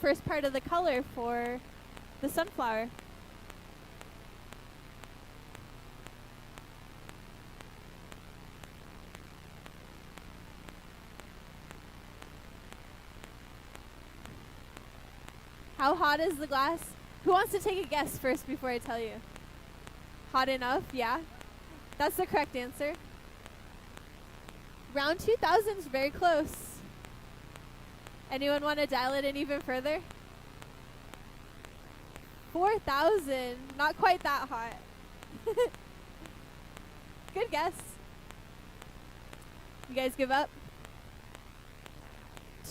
first part of the color for the sunflower. How hot is the glass? Who wants to take a guess first before I tell you? Hot enough, yeah. That's the correct answer. Round 2000 is very close. Anyone want to dial it in even further? 4,000, not quite that hot. Good guess. You guys give up?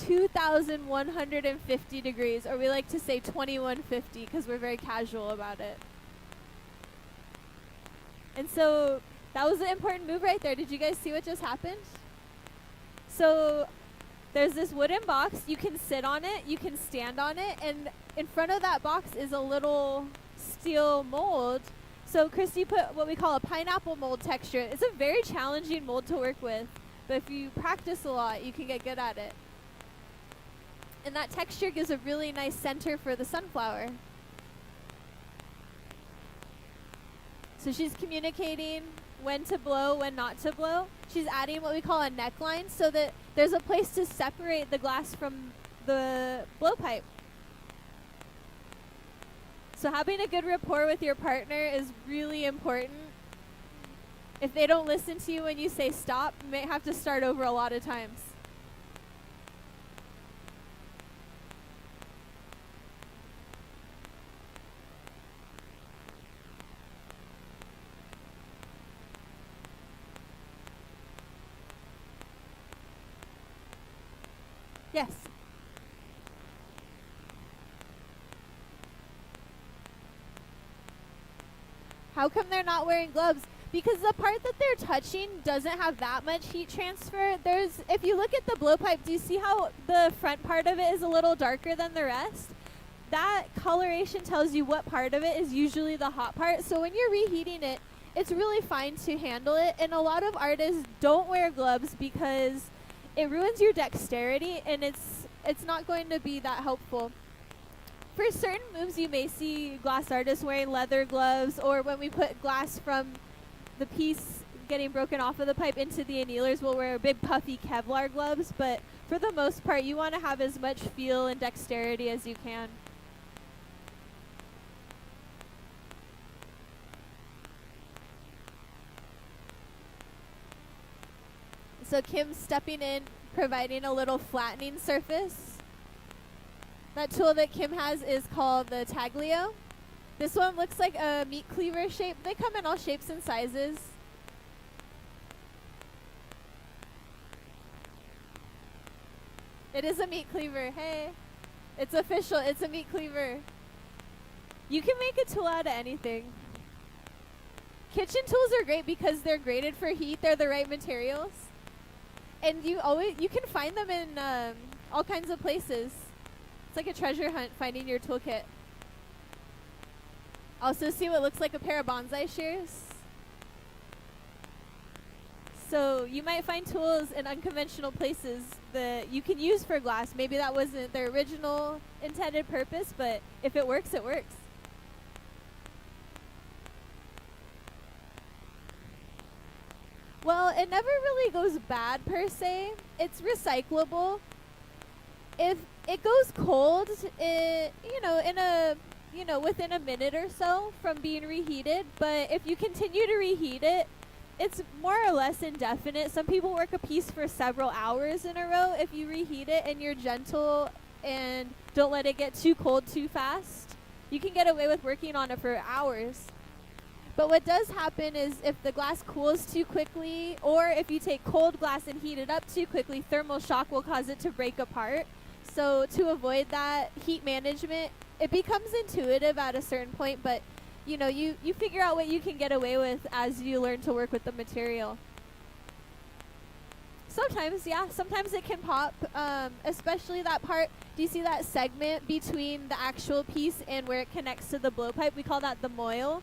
2,150 degrees, or we like to say 2150 because we're very casual about it. And so that was an important move right there. Did you guys see what just happened? So there's this wooden box. You can sit on it, you can stand on it, and in front of that box is a little steel mold. So Cristy put what we call a pineapple mold texture. It's a very challenging mold to work with, but if you practice a lot, you can get good at it. And that texture gives a really nice center for the sunflower. So she's communicating when to blow, when not to blow. She's adding what we call a neckline so that there's a place to separate the glass from the blowpipe. So having a good rapport with your partner is really important. If they don't listen to you when you say stop, you may have to start over a lot of times. Yes. How come they're not wearing gloves? Because the part that they're touching doesn't have that much heat transfer. If you look at the blowpipe, do you see how the front part of it is a little darker than the rest? That coloration tells you what part of it is usually the hot part. So when you're reheating it, it's really fine to handle it. And a lot of artists don't wear gloves because it ruins your dexterity, and it's not going to be that helpful. For certain moves, you may see glass artists wearing leather gloves, or when we put glass from the piece getting broken off of the pipe into the annealers, we'll wear big puffy Kevlar gloves, but for the most part, you want to have as much feel and dexterity as you can. So Kim's stepping in, providing a little flattening surface. That tool that Kim has is called the Taglio. This one looks like a meat cleaver shape. They come in all shapes and sizes. It is a meat cleaver. Hey, it's official. It's a meat cleaver. You can make a tool out of anything. Kitchen tools are great because they're graded for heat. They're the right materials. And you can find them in all kinds of places. It's like a treasure hunt finding your toolkit. Also see what looks like a pair of bonsai shears. So you might find tools in unconventional places that you can use for glass. Maybe that wasn't their original intended purpose, but if it works, it works. Well, it never really goes bad per se. It's recyclable. If it goes cold, within a minute or so from being reheated. But if you continue to reheat it, it's more or less indefinite. Some people work a piece for several hours in a row. If you reheat it and you're gentle and don't let it get too cold too fast, you can get away with working on it for hours. But what does happen is if the glass cools too quickly, or if you take cold glass and heat it up too quickly, thermal shock will cause it to break apart. So to avoid that heat management, it becomes intuitive at a certain point, but you figure out what you can get away with as you learn to work with the material. Sometimes it can pop, especially that part. Do you see that segment between the actual piece and where it connects to the blowpipe? We call that the moil.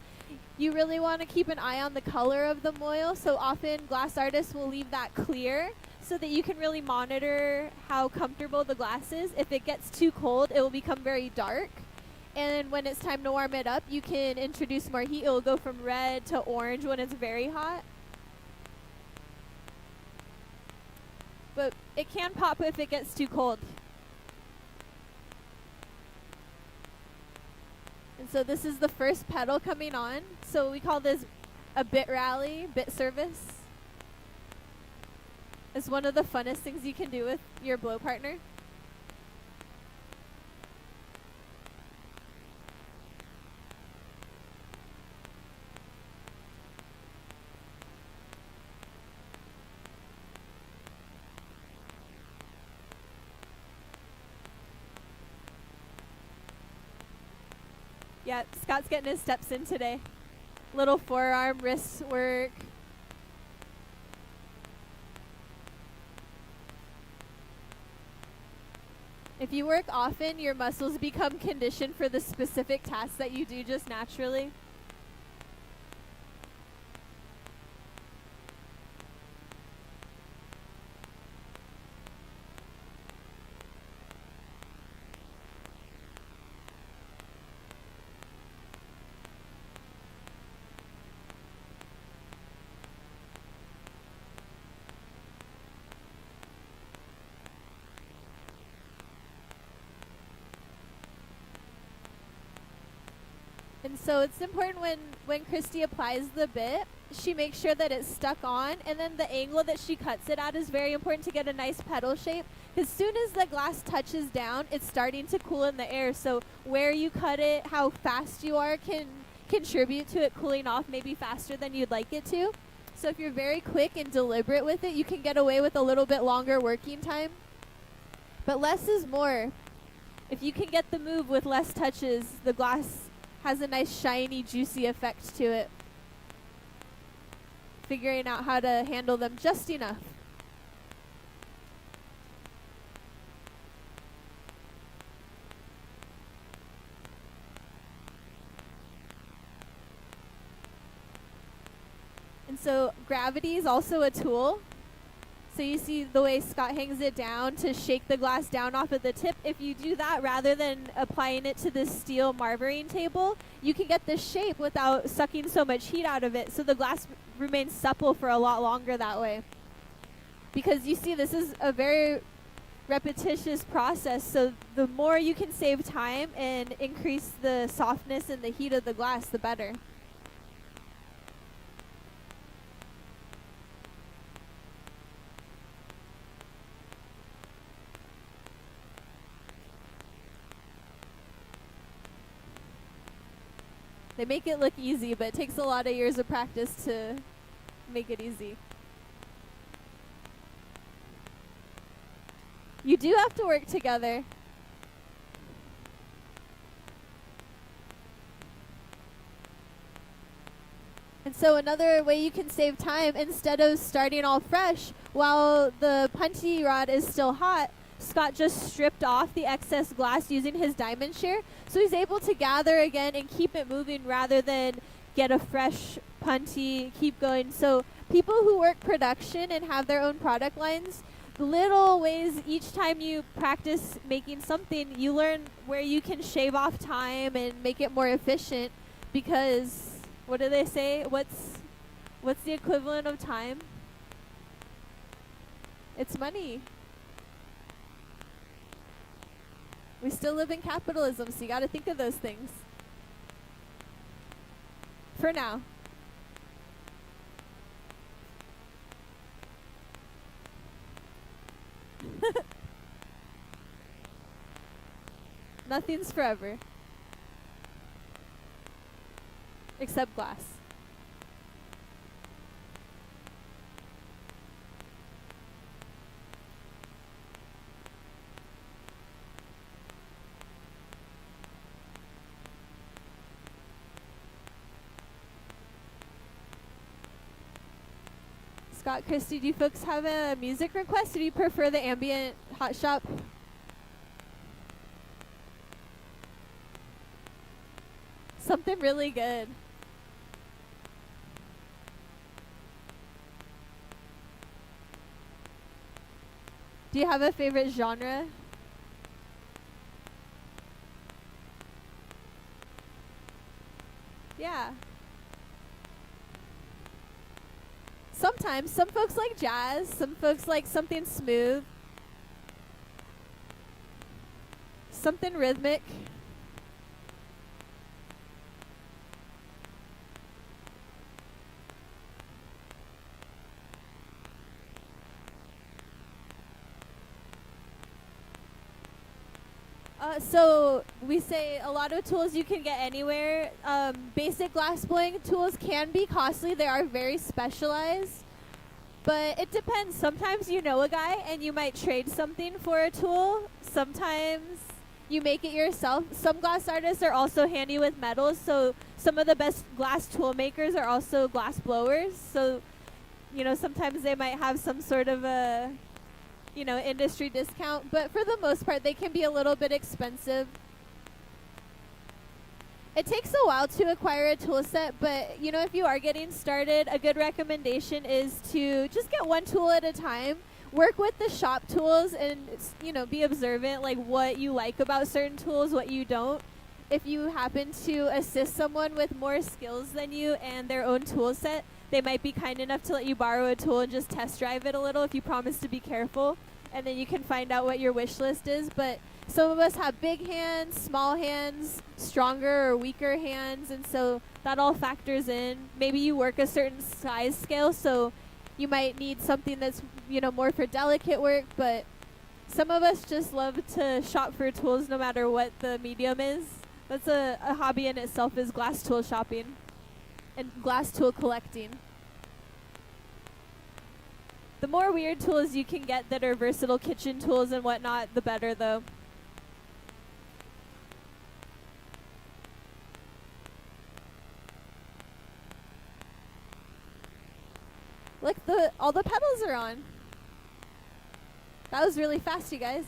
You really want to keep an eye on the color of the moil, so often glass artists will leave that clear so that you can really monitor how comfortable the glass is. If it gets too cold, it will become very dark. And when it's time to warm it up, you can introduce more heat. It will go from red to orange when it's very hot. But it can pop if it gets too cold. And so this is the first pedal coming on. So we call this a bit rally, bit service. It's one of the funnest things you can do with your blow partner. Yeah, Scott's getting his steps in today. Little forearm, wrist work. If you work often, your muscles become conditioned for the specific tasks that you do just naturally. And so it's important when Cristy applies the bit, she makes sure that it's stuck on, and then the angle that she cuts it at is very important to get a nice pedal shape. As soon as the glass touches down, it's starting to cool in the air. So where you cut it, how fast you are can contribute to it cooling off maybe faster than you'd like it to. So if you're very quick and deliberate with it, you can get away with a little bit longer working time. But less is more. If you can get the move with less touches, the glass has a nice shiny, juicy effect to it. Figuring out how to handle them just enough. And so gravity is also a tool. So you see the way Scott hangs it down to shake the glass down off of the tip. If you do that rather than applying it to this steel marvering table, you can get the shape without sucking so much heat out of it. So the glass remains supple for a lot longer that way. Because you see, this is a very repetitious process. So the more you can save time and increase the softness and the heat of the glass, the better. They make it look easy, but it takes a lot of years of practice to make it easy. You do have to work together. And so another way you can save time, instead of starting all fresh while the punchy rod is still hot, Scott just stripped off the excess glass using his diamond shear. So he's able to gather again and keep it moving rather than get a fresh punty, keep going. So people who work production and have their own product lines, little ways each time you practice making something, you learn where you can shave off time and make it more efficient. Because what do they say? What's the equivalent of time? It's money. We still live in capitalism, so you got to think of those things. For now. Nothing's forever. Except glass. Scott, Cristy, do you folks have a music request, or do you prefer the ambient hot shop? Something really good. Do you have a favorite genre? Yeah. Sometimes. Some folks like jazz. Some folks like something smooth. Something rhythmic. So we say a lot of tools you can get anywhere. Basic glass blowing tools can be costly. They are very specialized. But it depends. Sometimes you know a guy and you might trade something for a tool. Sometimes you make it yourself. Some glass artists are also handy with metals. So some of the best glass tool makers are also glass blowers. So, sometimes they might have some sort of a industry discount, but for the most part, they can be a little bit expensive. It takes a while to acquire a tool set, but, if you are getting started, a good recommendation is to just get one tool at a time. Work with the shop tools and, be observant, like what you like about certain tools, what you don't. If you happen to assist someone with more skills than you and their own tool set, they might be kind enough to let you borrow a tool and just test drive it a little if you promise to be careful. And then you can find out what your wish list is. But some of us have big hands, small hands, stronger or weaker hands. And so that all factors in. Maybe you work a certain size scale, so you might need something that's, more for delicate work. But some of us just love to shop for tools no matter what the medium is. That's a hobby in itself, is glass tool shopping and glass tool collecting. The more weird tools you can get that are versatile kitchen tools and whatnot, the better, though. Look, all the pedals are on. That was really fast, you guys.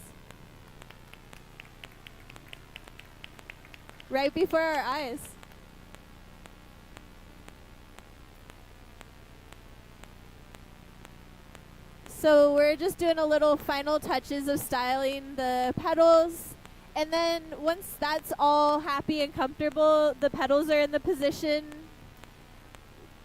Right before our eyes. So we're just doing a little final touches of styling the pedals. And then once that's all happy and comfortable, the pedals are in the position,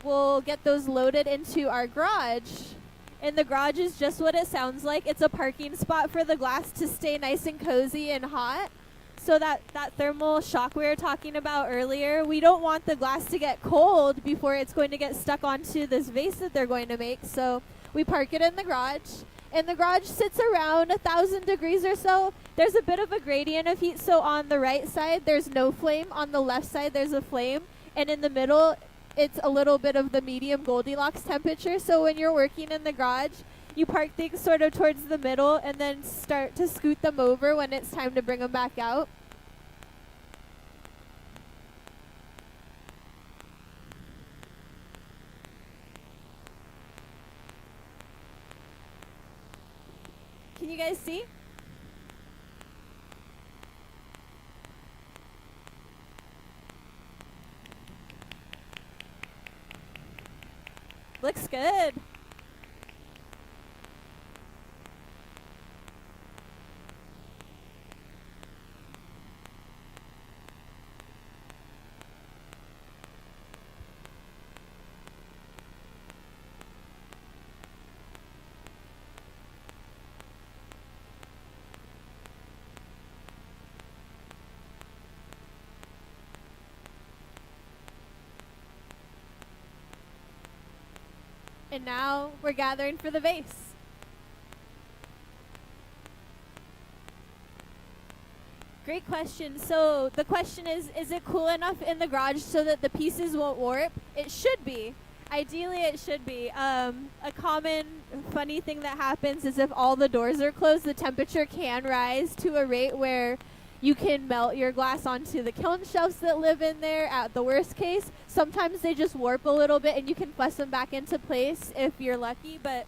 we'll get those loaded into our garage. And the garage is just what it sounds like. It's a parking spot for the glass to stay nice and cozy and hot. So that thermal shock we were talking about earlier, we don't want the glass to get cold before it's going to get stuck onto this vase that they're going to make. So we park it in the garage, and the garage sits around 1,000 degrees or so. There's a bit of a gradient of heat, so on the right side, there's no flame. On the left side, there's a flame, and in the middle, it's a little bit of the medium Goldilocks temperature. So when you're working in the garage, you park things sort of towards the middle and then start to scoot them over when it's time to bring them back out. Can you guys see? Looks good. And now we're gathering for the vase. Great question. So the question is it cool enough in the garage so that the pieces won't warp? It should be. Ideally, it should be. A common funny thing that happens is if all the doors are closed, the temperature can rise to a rate where you can melt your glass onto the kiln shelves that live in there at the worst case. Sometimes they just warp a little bit and you can fuss them back into place if you're lucky. But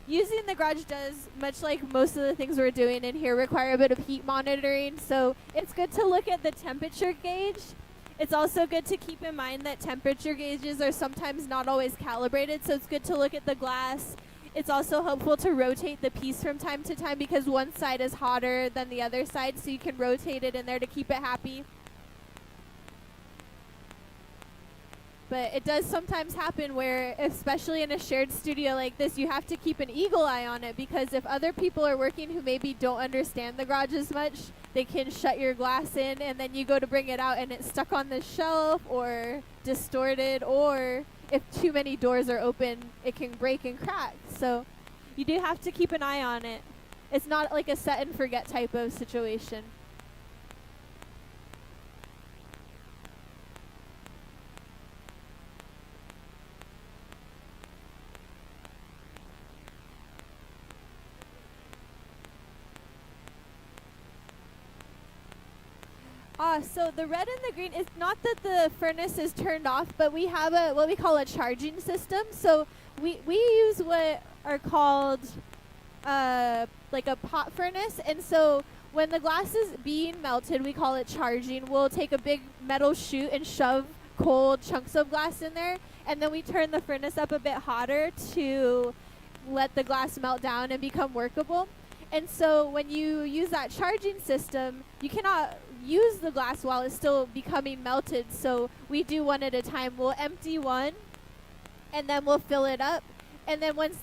using the garage does, much like most of the things we're doing in here, require a bit of heat monitoring. So it's good to look at the temperature gauge. It's also good to keep in mind that temperature gauges are sometimes not always calibrated. So it's good to look at the glass It's also helpful to rotate the piece from time to time because one side is hotter than the other side, so you can rotate it in there to keep it happy. But it does sometimes happen where, especially in a shared studio like this, you have to keep an eagle eye on it, because if other people are working who maybe don't understand the garage as much, they can shut your glass in, and then you go to bring it out and it's stuck on the shelf or distorted, or if too many doors are open, it can break and crack. So you do have to keep an eye on it. It's not like a set and forget type of situation. So the red and the green, it's not that the furnace is turned off, but we have what we call a charging system. So we use what are called like a pot furnace. And so when the glass is being melted, we call it charging. We'll take a big metal chute and shove cold chunks of glass in there. And then we turn the furnace up a bit hotter to let the glass melt down and become workable. And so when you use that charging system, you cannot use the glass while it's still becoming melted. So we do one at a time. We'll empty one, and then we'll fill it up. And then once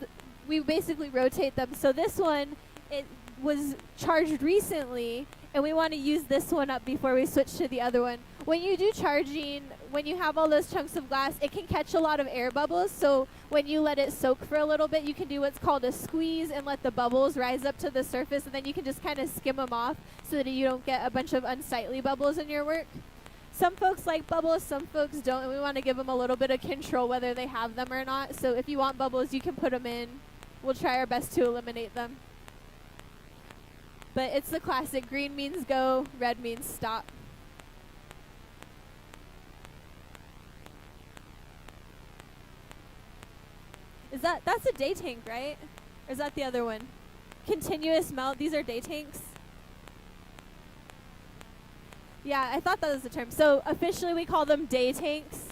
we basically rotate them. So this one, it was charged recently, and we want to use this one up before we switch to the other one. When you do charging, when you have all those chunks of glass, it can catch a lot of air bubbles. So when you let it soak for a little bit, you can do what's called a squeeze and let the bubbles rise up to the surface, and then you can just kind of skim them off so that you don't get a bunch of unsightly bubbles in your work. Some folks like bubbles, some folks don't, and we want to give them a little bit of control whether they have them or not. So if you want bubbles, you can put them in. We'll try our best to eliminate them. But it's the classic, green means go, red means stop. That's a day tank, right? Or is that the other one? Continuous melt, these are day tanks. Yeah, I thought that was the term. So officially we call them day tanks.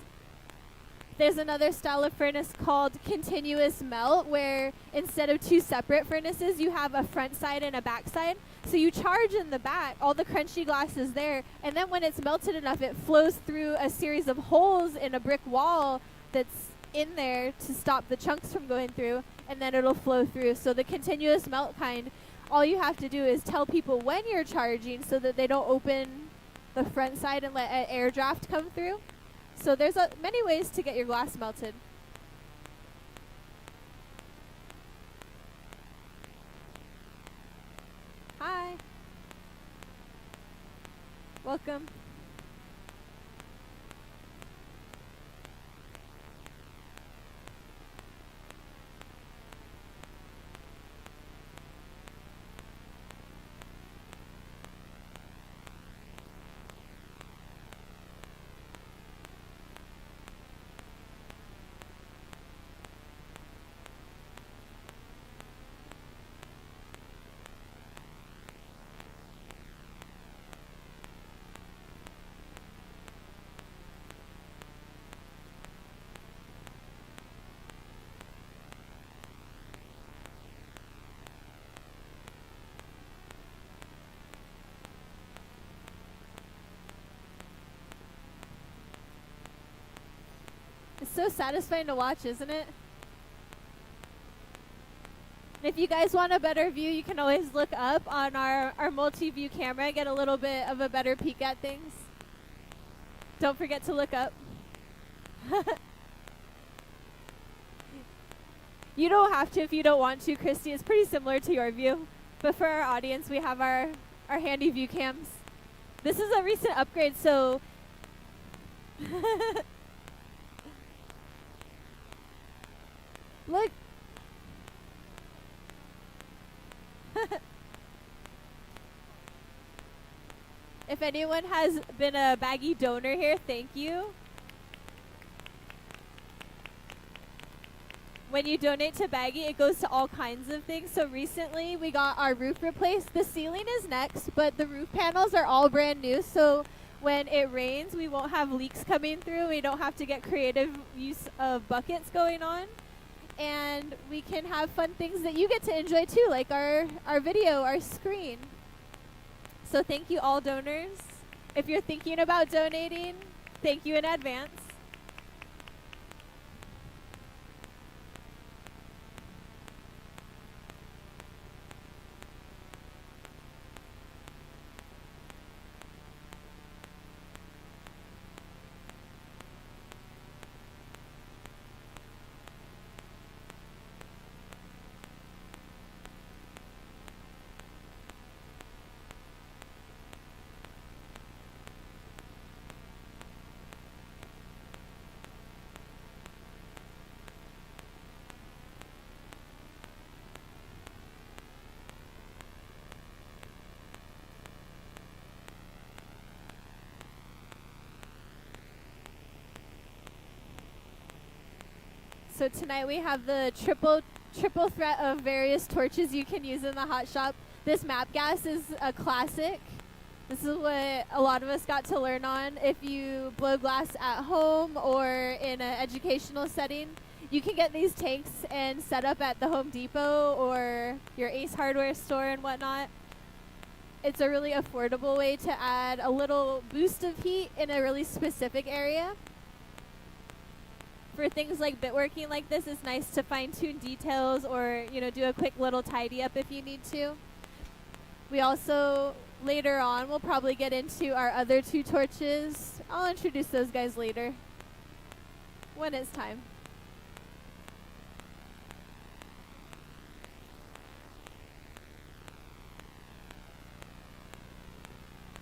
There's another style of furnace called continuous melt, where instead of two separate furnaces, you have a front side and a back side. So you charge in the back, all the crunchy glass is there, and then when it's melted enough, it flows through a series of holes in a brick wall that's in there to stop the chunks from going through, and then it'll flow through. So the continuous melt kind, all you have to do is tell people when you're charging so that they don't open the front side and let an air draft come through. So there's many ways to get your glass melted. Hi. Welcome. It's so satisfying to watch, isn't it? If you guys want a better view, you can always look up on our multi-view camera, get a little bit of a better peek at things. Don't forget to look up. You don't have to if you don't want to, Cristy. It's pretty similar to your view. But for our audience, we have our handy view cams. This is a recent upgrade, so... Look. If anyone has been a BAGI donor here, thank you. When you donate to BAGI, it goes to all kinds of things. So recently, we got our roof replaced. The ceiling is next, but the roof panels are all brand new. So when it rains, we won't have leaks coming through. We don't have to get creative use of buckets going on. and we can have fun things that you get to enjoy too, like our video, our screen. So thank you all donors. If you're thinking about donating, thank you in advance. So tonight we have the triple threat of various torches you can use in the hot shop. This map gas is a classic. This is what a lot of us got to learn on. If you blow glass at home or in an educational setting, you can get these tanks and set up at the Home Depot or your Ace Hardware store and whatnot. It's a really affordable way to add a little boost of heat in a really specific area. For things like bitworking like this, it's nice to fine-tune details or, you know, do a quick little tidy up if you need to. We also, later on, we'll probably get into our other two torches. I'll introduce those guys later, when it's time.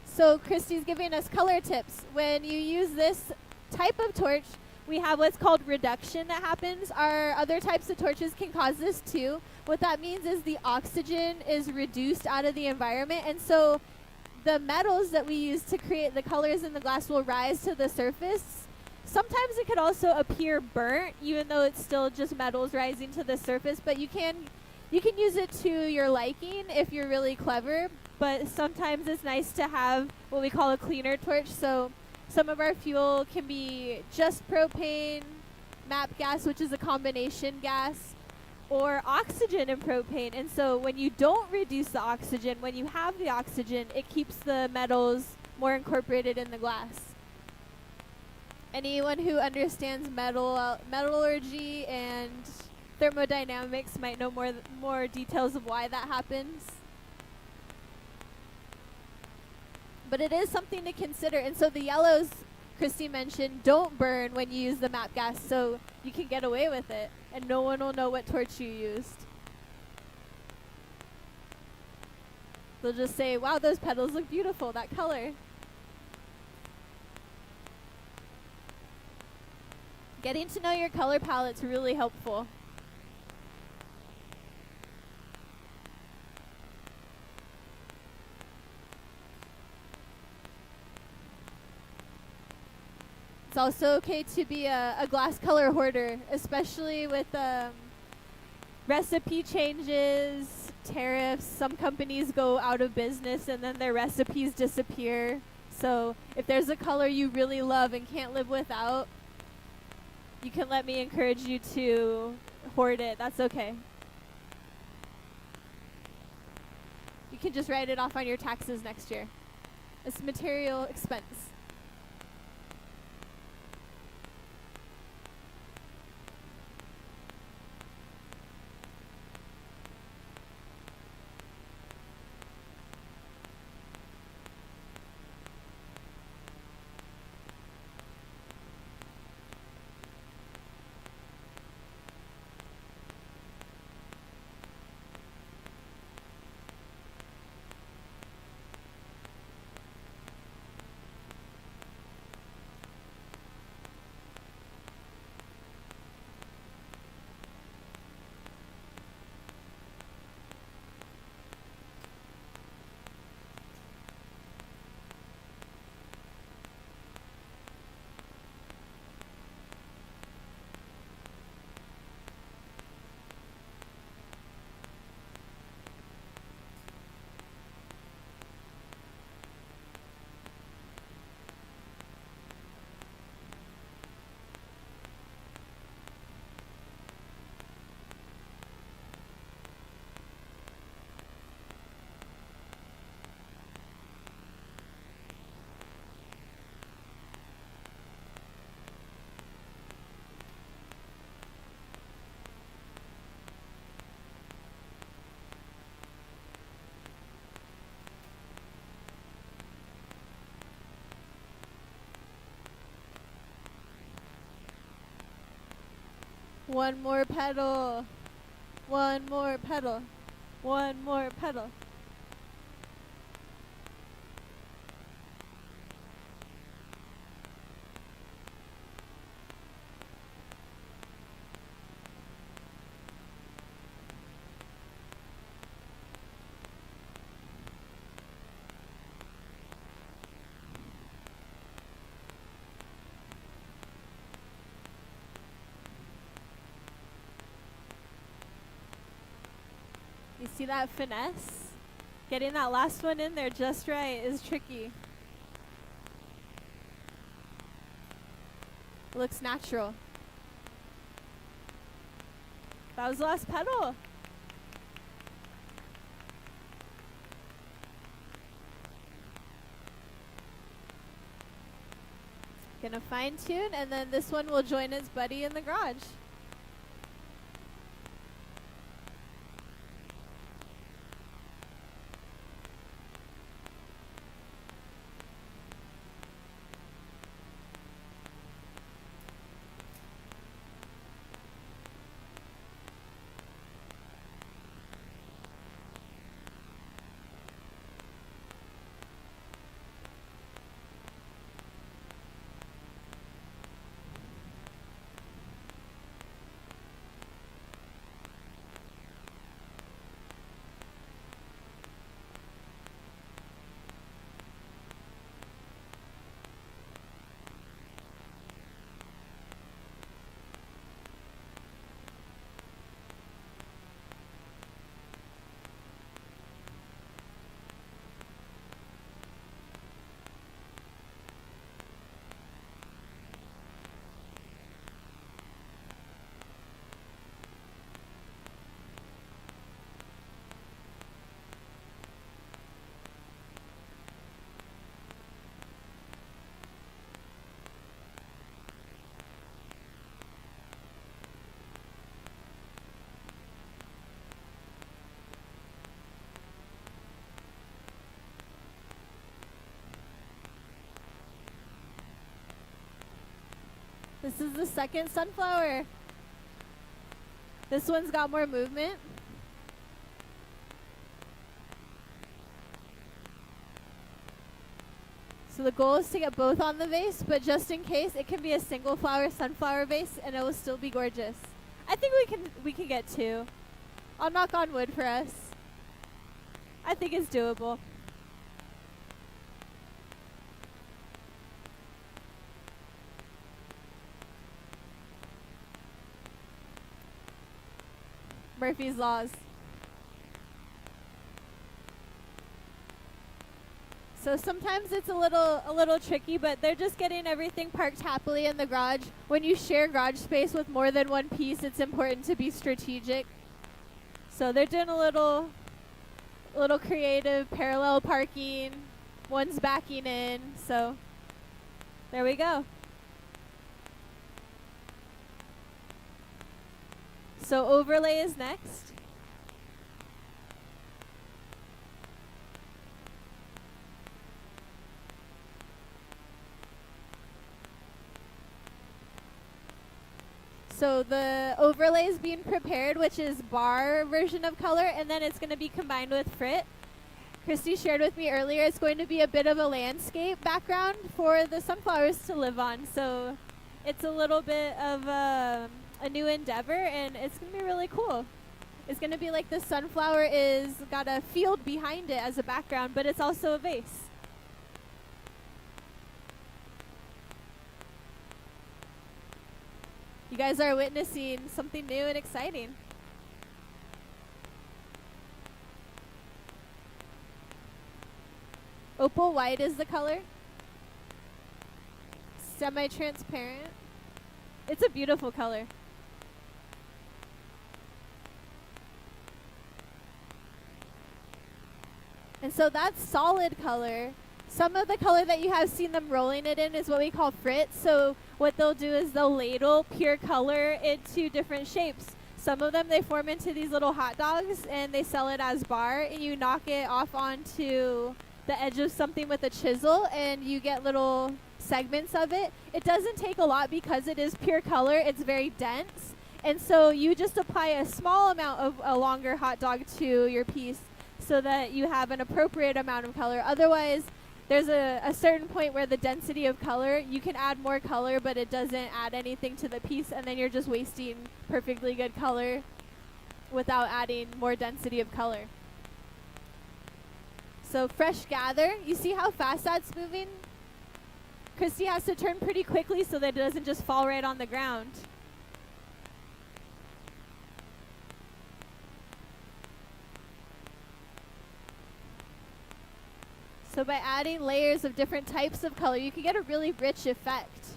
So Christy's giving us color tips. When you use this type of torch, we have what's called reduction that happens. Our other types of torches can cause this too. What that means is the oxygen is reduced out of the environment, and so the metals that we use to create the colors in the glass will rise to the surface. Sometimes it could also appear burnt, even though it's still just metals rising to the surface, but you can use it to your liking if you're really clever, but sometimes it's nice to have what we call a cleaner torch. So some of our fuel can be just propane, MAP gas, which is a combination gas, or oxygen and propane. And so when you don't reduce the oxygen, when you have the oxygen, it keeps the metals more incorporated in the glass. Anyone who understands metallurgy and thermodynamics might know more details of why that happens. But it is something to consider. And so the yellows, Cristy mentioned, don't burn when you use the MAP gas, so you can get away with it, and no one will know what torch you used. They'll just say, wow, those petals look beautiful, that color. Getting to know your color palette's really helpful. It's also okay to be a glass color hoarder, especially with recipe changes, tariffs. Some companies go out of business and then their recipes disappear. So if there's a color you really love and can't live without, you can let me encourage you to hoard it. That's okay. You can just write it off on your taxes next year. It's material expense. One more pedal. One more pedal. One more pedal. You see that finesse? Getting that last one in there just right is tricky. It looks natural. That was the last pedal. Gonna fine tune, and then this one will join its buddy in the garage. This is the second sunflower. This one's got more movement. So the goal is to get both on the vase, but just in case, it can be a single flower sunflower vase and it will still be gorgeous. I think we can get two. I'll knock on wood for us. I think it's doable. Murphy's Laws. So sometimes it's a little tricky, but they're just getting everything parked happily in the garage. When you share garage space with more than one piece, it's important to be strategic. So they're doing a little creative parallel parking. One's backing in. So there we go. So overlay is next. So the overlay is being prepared, which is bar version of color, and then it's going to be combined with frit. Cristy shared with me earlier it's going to be a bit of a landscape background for the sunflowers to live on. So it's a little bit of a new endeavor, and it's going to be really cool. It's going to be like the sunflower is got a field behind it as a background, but it's also a vase. You guys are witnessing something new and exciting. Opal white is the color. Semi-transparent. It's a beautiful color. And so that's solid color. Some of the color that you have seen them rolling it in is what we call frit. So what they'll do is they'll ladle pure color into different shapes. Some of them, they form into these little hot dogs and they sell it as bar, and you knock it off onto the edge of something with a chisel and you get little segments of it. It doesn't take a lot because it is pure color. It's very dense. And so you just apply a small amount of a longer hot dog to your piece so that you have an appropriate amount of color. Otherwise, there's a certain point where the density of color, you can add more color, but it doesn't add anything to the piece, and then you're just wasting perfectly good color without adding more density of color. So fresh gather, you see how fast that's moving? Cristy has to turn pretty quickly so that it doesn't just fall right on the ground. So by adding layers of different types of color, you can get a really rich effect.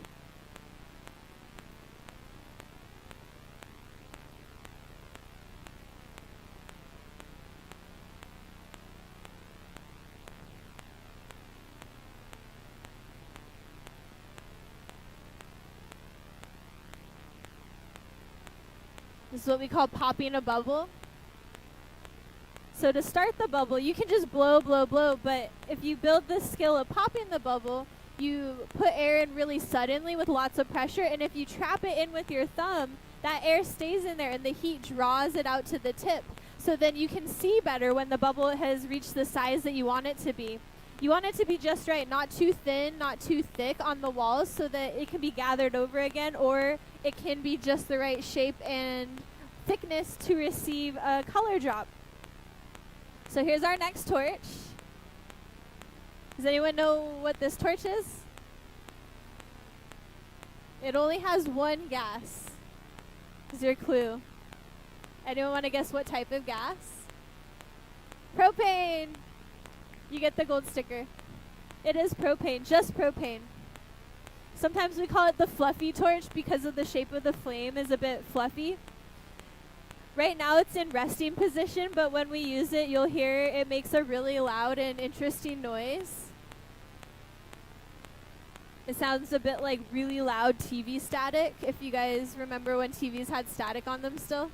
This is what we call popping a bubble. So to start the bubble, you can just blow, blow, blow, but if you build the skill of popping the bubble, you put air in really suddenly with lots of pressure, and if you trap it in with your thumb, that air stays in there and the heat draws it out to the tip. So then you can see better when the bubble has reached the size that you want it to be. You want it to be just right, not too thin, not too thick on the walls so that it can be gathered over again, or it can be just the right shape and thickness to receive a color drop. So here's our next torch. Does anyone know what this torch is? It only has one gas. Is your clue? Anyone want to guess what type of gas? Propane! You get the gold sticker. It is propane, just propane. Sometimes we call it the fluffy torch because of the shape of the flame is a bit fluffy. Right now it's in resting position, but when we use it, you'll hear it makes a really loud and interesting noise. It sounds a bit like really loud TV static, if you guys remember when TVs had static on them still.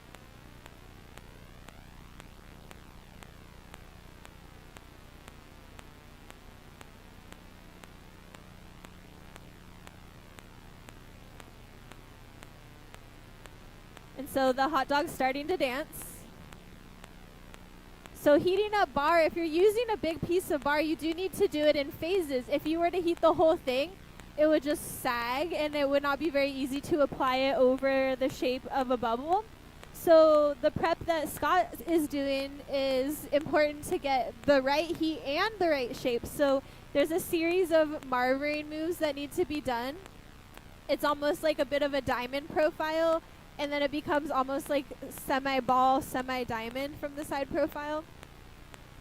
And so the hot dog's starting to dance. So heating up bar, if you're using a big piece of bar, you do need to do it in phases. If you were to heat the whole thing, it would just sag and it would not be very easy to apply it over the shape of a bubble. So the prep that Scott is doing is important to get the right heat and the right shape. So there's a series of marvering moves that need to be done. It's almost like a bit of a diamond profile, and then it becomes almost like semi-ball, semi-diamond from the side profile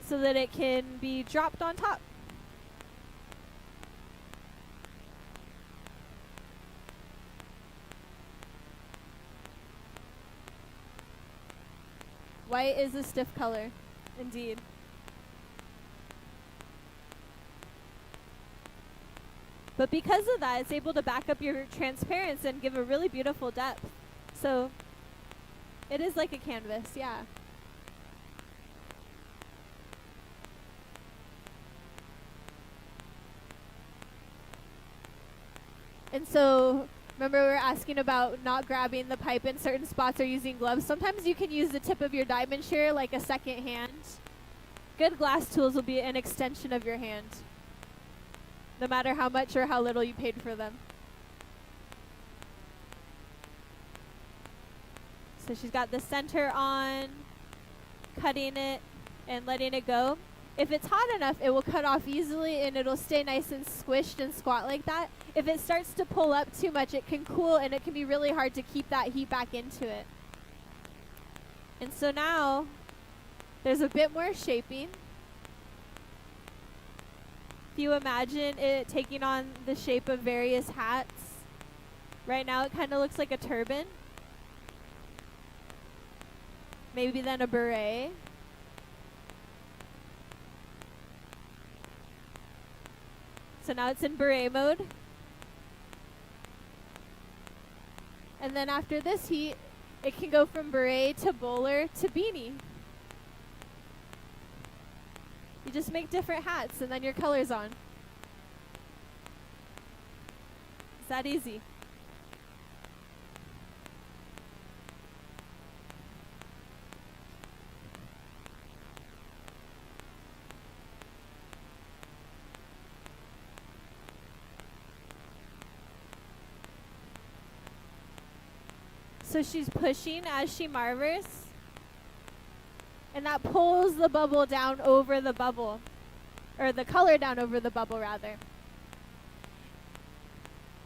so that it can be dropped on top. White is a stiff color, indeed. But because of that, it's able to back up your transparency and give a really beautiful depth. So it is like a canvas, yeah. And so remember we were asking about not grabbing the pipe in certain spots or using gloves. Sometimes you can use the tip of your diamond shear like a second hand. Good glass tools will be an extension of your hand, no matter how much or how little you paid for them. So she's got the center on, cutting it and letting it go. If it's hot enough, it will cut off easily and it'll stay nice and squished and squat like that. If it starts to pull up too much, it can cool and it can be really hard to keep that heat back into it. And so now there's a bit more shaping. If you imagine it taking on the shape of various hats, right now it kind of looks like a turban. Maybe then a beret. So now it's in beret mode. And then after this heat, it can go from beret to bowler to beanie. You just make different hats and then your color's on. It's that easy. So she's pushing as she marvers, and that pulls the bubble down over the bubble, or the color down over the bubble rather.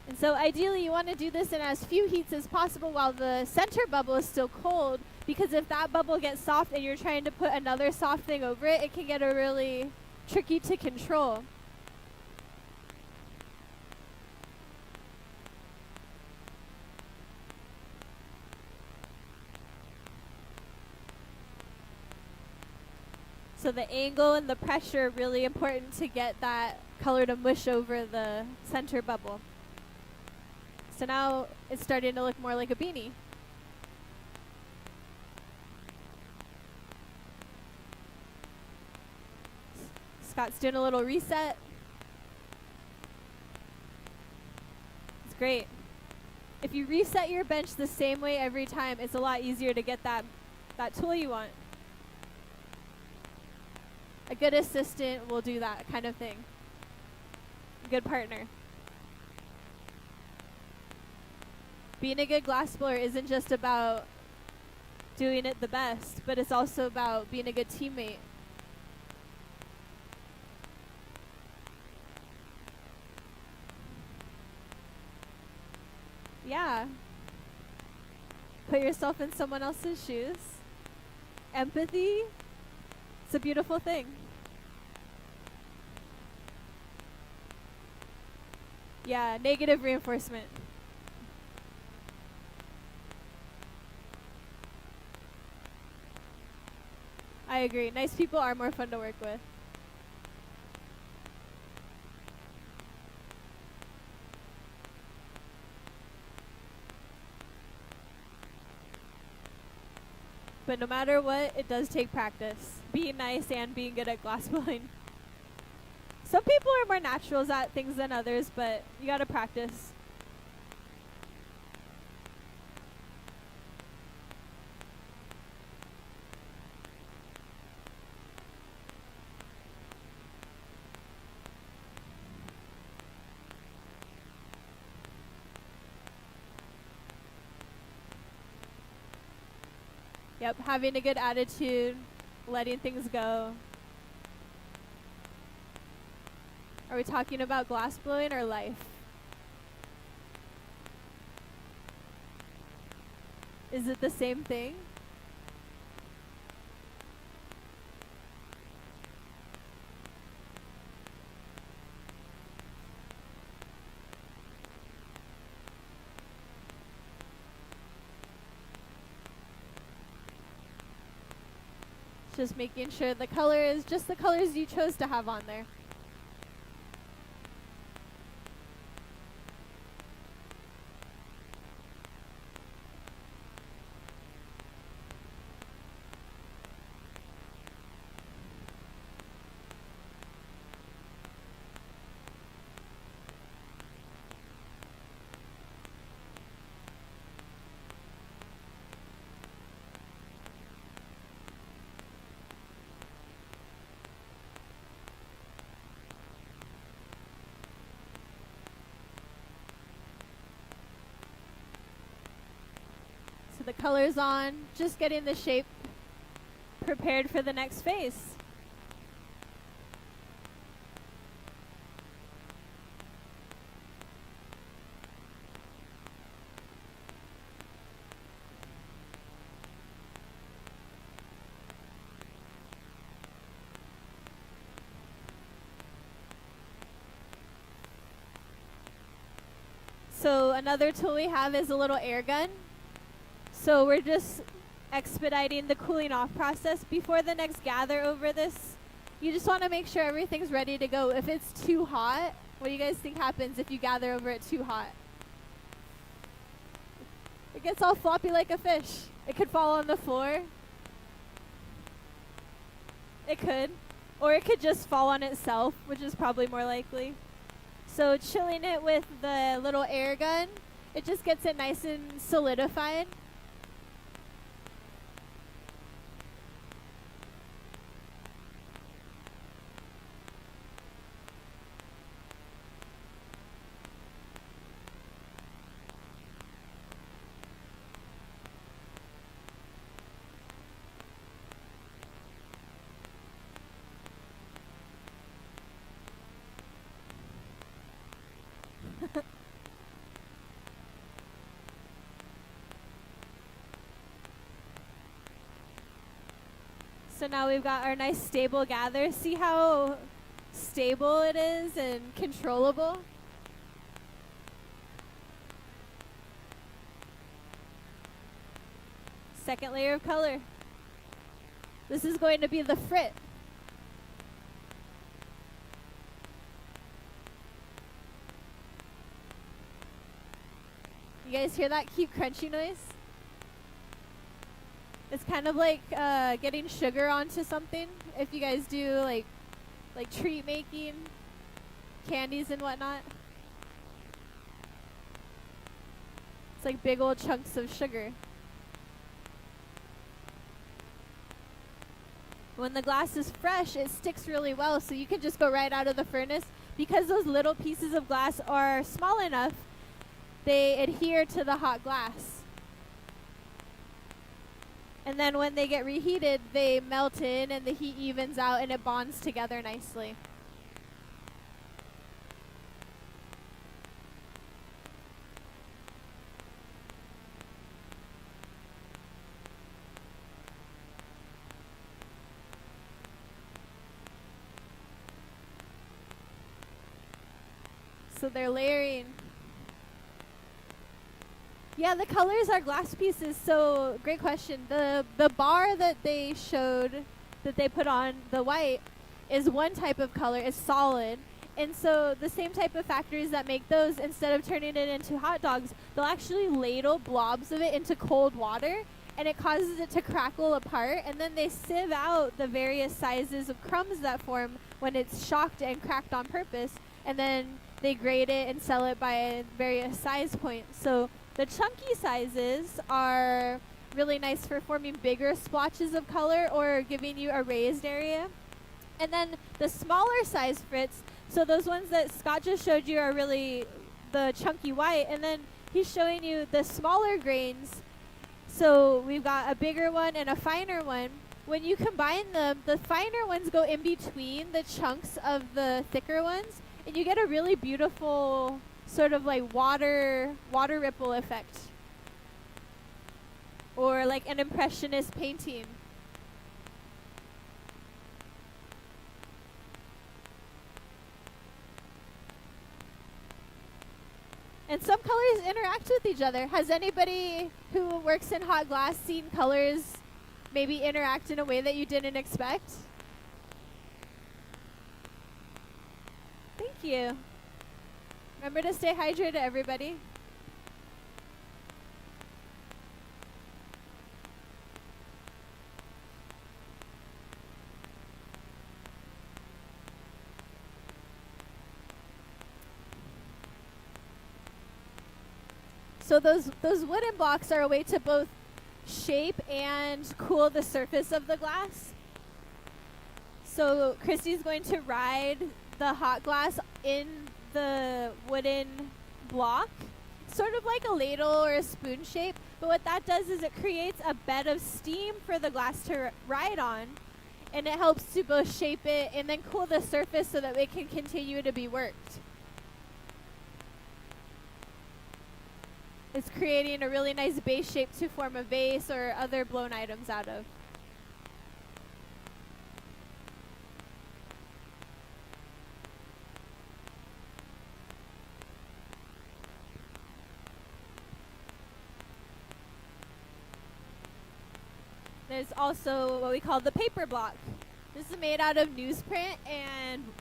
And so ideally you want to do this in as few heats as possible while the center bubble is still cold, because if that bubble gets soft and you're trying to put another soft thing over it, it can get a really tricky to control. So the angle and the pressure are really important to get that color to mush over the center bubble. So now it's starting to look more like a beanie. Scott's doing a little reset. It's great. If you reset your bench the same way every time, it's a lot easier to get that tool you want. A good assistant will do that kind of thing. A good partner. Being a good glassblower isn't just about doing it the best, but it's also about being a good teammate. Yeah. Put yourself in someone else's shoes. Empathy. It's a beautiful thing. Yeah, negative reinforcement. I agree. Nice people are more fun to work with. But no matter what, it does take practice. Being nice and being good at glassblowing. Some people are more naturals at things than others, but you gotta practice. Yep, having a good attitude, letting things go. Are we talking about glassblowing or life? Is it the same thing? Just making sure the color is just the colors you chose to have on there. The color's on, just getting the shape prepared for the next phase. So another tool we have is a little air gun. So we're just expediting the cooling off process. Before the next gather over this, you just want to make sure everything's ready to go. If it's too hot, what do you guys think happens if you gather over it too hot? It gets all floppy like a fish. It could fall on the floor. It could. Or it could just fall on itself, which is probably more likely. So chilling it with the little air gun, it just gets it nice and solidified. So now we've got our nice stable gather. See how stable it is and controllable? Second layer of color. This is going to be the frit. You guys hear that cute crunchy noise? It's kind of like getting sugar onto something. If you guys do like treat making, candies and whatnot. It's like big old chunks of sugar. When the glass is fresh, it sticks really well, so you can just go right out of the furnace. Because those little pieces of glass are small enough, they adhere to the hot glass. And then when they get reheated, they melt in and the heat evens out and it bonds together nicely. So they're layering. Yeah, the colors are glass pieces. So great question. The bar that they showed, that they put on the white, is one type of color. It's solid. And so the same type of factories that make those, instead of turning it into hot dogs, they'll actually ladle blobs of it into cold water, and it causes it to crackle apart. And then they sieve out the various sizes of crumbs that form when it's shocked and cracked on purpose. And then they grade it and sell it by various size points. So the chunky sizes are really nice for forming bigger splotches of color or giving you a raised area. And then the smaller size frits, so those ones that Scott just showed you are really the chunky white, and then he's showing you the smaller grains. So we've got a bigger one and a finer one. When you combine them, the finer ones go in between the chunks of the thicker ones, and you get a really beautiful sort of like water ripple effect, or like an impressionist painting. And some colors interact with each other. Has anybody who works in hot glass seen colors maybe interact in a way that you didn't expect? Thank you. Remember to stay hydrated, everybody. So those wooden blocks are a way to both shape and cool the surface of the glass. So Cristy's going to ride the hot glass in the wooden block, sort of like a ladle or a spoon shape, but what that does is it creates a bed of steam for the glass to ride on, and it helps to both shape it and then cool the surface so that it can continue to be worked. It's creating a really nice base shape to form a vase or other blown items out of. There's also what we call the paper block. This is made out of newsprint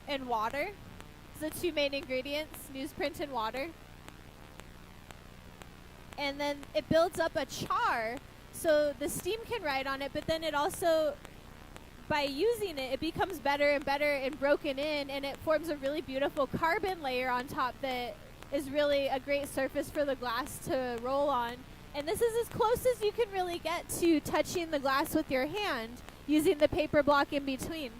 and water. It's the two main ingredients, newsprint and water. And then it builds up a char, so the steam can ride on it, but then it also, by using it, it becomes better and better and broken in, and it forms a really beautiful carbon layer on top that is really a great surface for the glass to roll on. And this is as close as you can really get to touching the glass with your hand using the paper block in between.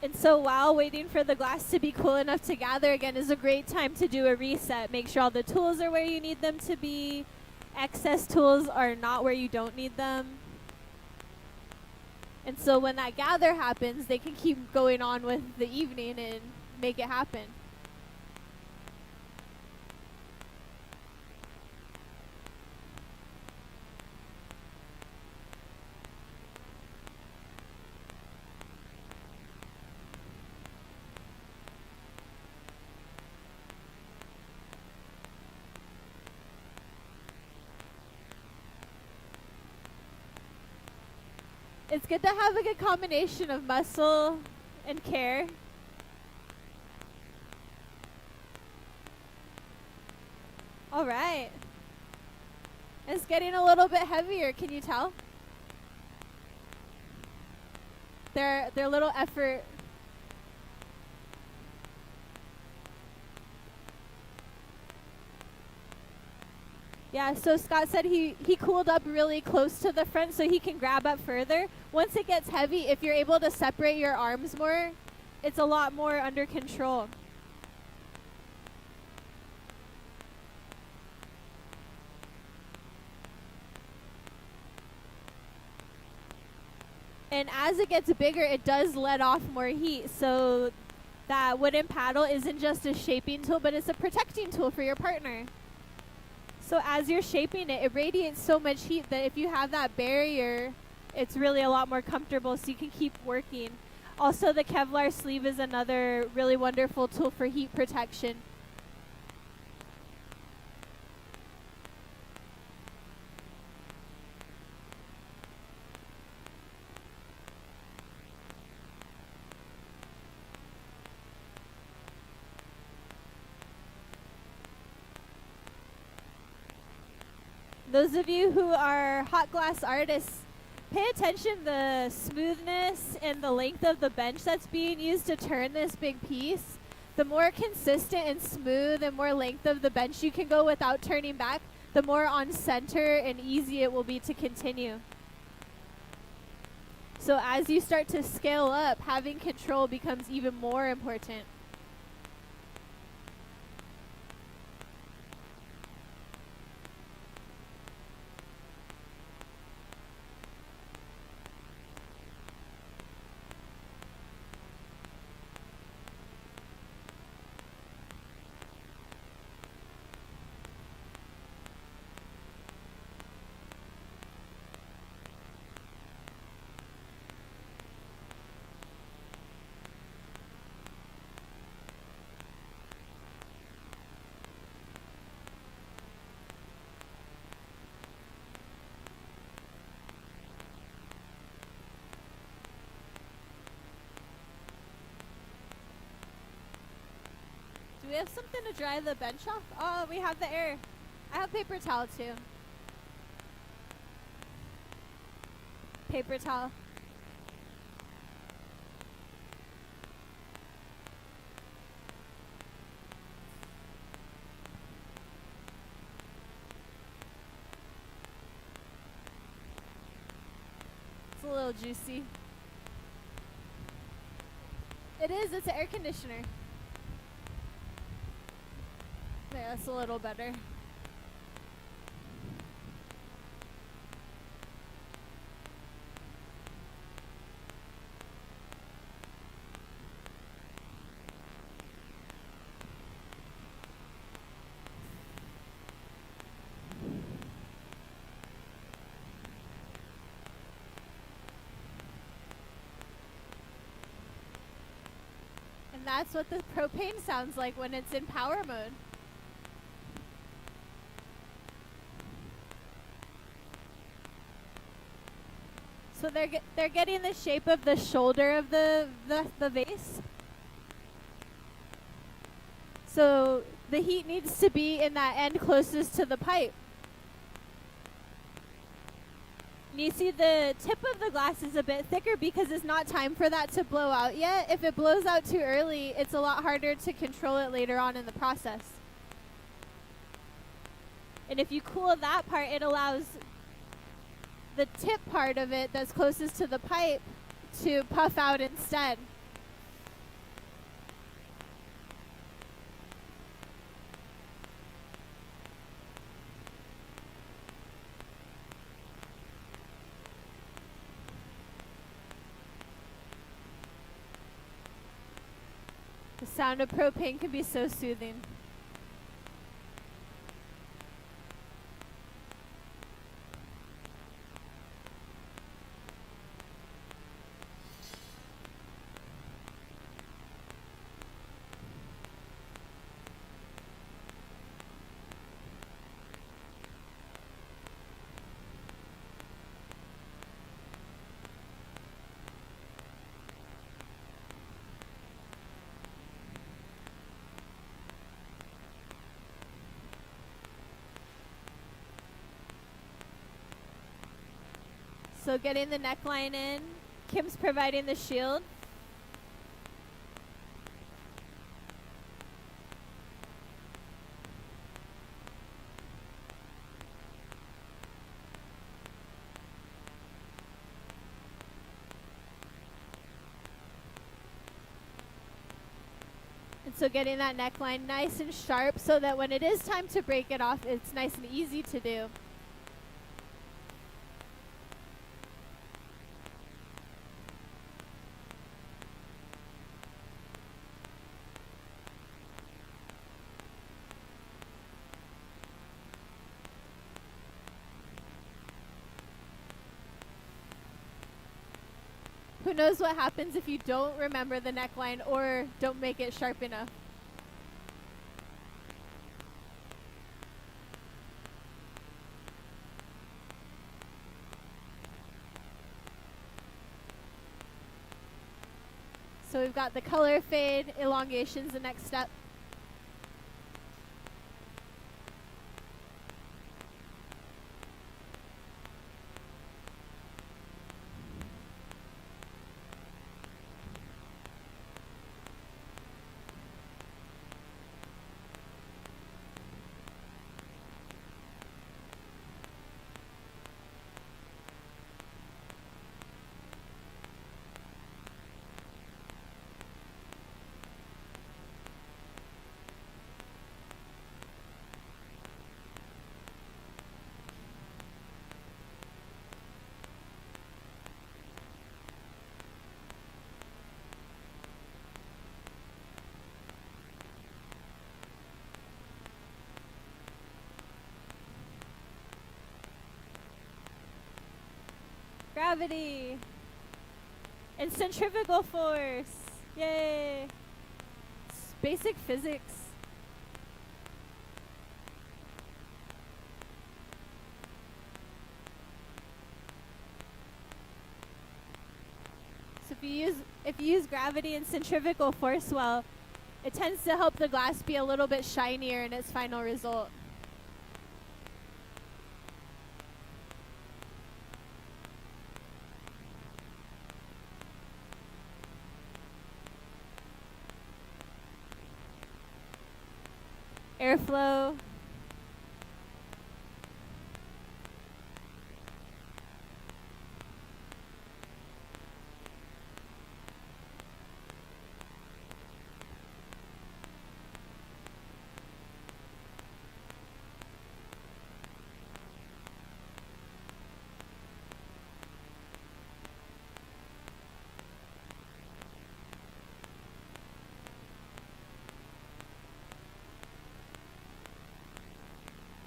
And so while waiting for the glass to be cool enough to gather again is a great time to do a reset. Make sure all the tools are where you need them to be. Excess tools are not where you don't need them. And so when that gather happens, they can keep going on with the evening and make it happen. It's good to have a good combination of muscle and care. All right. It's getting a little bit heavier, can you tell? Their little effort. Yeah, so Scott said he cooled up really close to the front so he can grab up further. Once it gets heavy, if you're able to separate your arms more, it's a lot more under control. And as it gets bigger, it does let off more heat. So that wooden paddle isn't just a shaping tool, but it's a protecting tool for your partner. So as you're shaping it, it radiates so much heat that if you have that barrier, it's really a lot more comfortable so you can keep working. Also, the Kevlar sleeve is another really wonderful tool for heat protection. Those of you who are hot glass artists, pay attention to the smoothness and the length of the bench that's being used to turn this big piece. The more consistent and smooth and more length of the bench you can go without turning back, the more on center and easy it will be to continue. So as you start to scale up, having control becomes even more important. Do we have something to dry the bench off? Oh, we have the air. I have paper towel too. Paper towel. It's a little juicy. It is, it's an air conditioner. Yeah, that's a little better. And that's what the propane sounds like when it's in power mode. So they're getting the shape of the shoulder of the vase. So the heat needs to be in that end closest to the pipe. And you see the tip of the glass is a bit thicker because it's not time for that to blow out yet. If it blows out too early, it's a lot harder to control it later on in the process. And if you cool that part, it allows the tip part of it that's closest to the pipe to puff out instead. The sound of propane can be so soothing. So getting the neckline in, Kim's providing the shield. And so getting that neckline nice and sharp so that when it is time to break it off, it's nice and easy to do. Who knows what happens if you don't remember the neckline or don't make it sharp enough. So we've got the color fade, elongation's the next step. Gravity and centrifugal force. Yay! It's basic physics. So if you use gravity and centrifugal force well, it tends to help the glass be a little bit shinier in its final result. Airflow.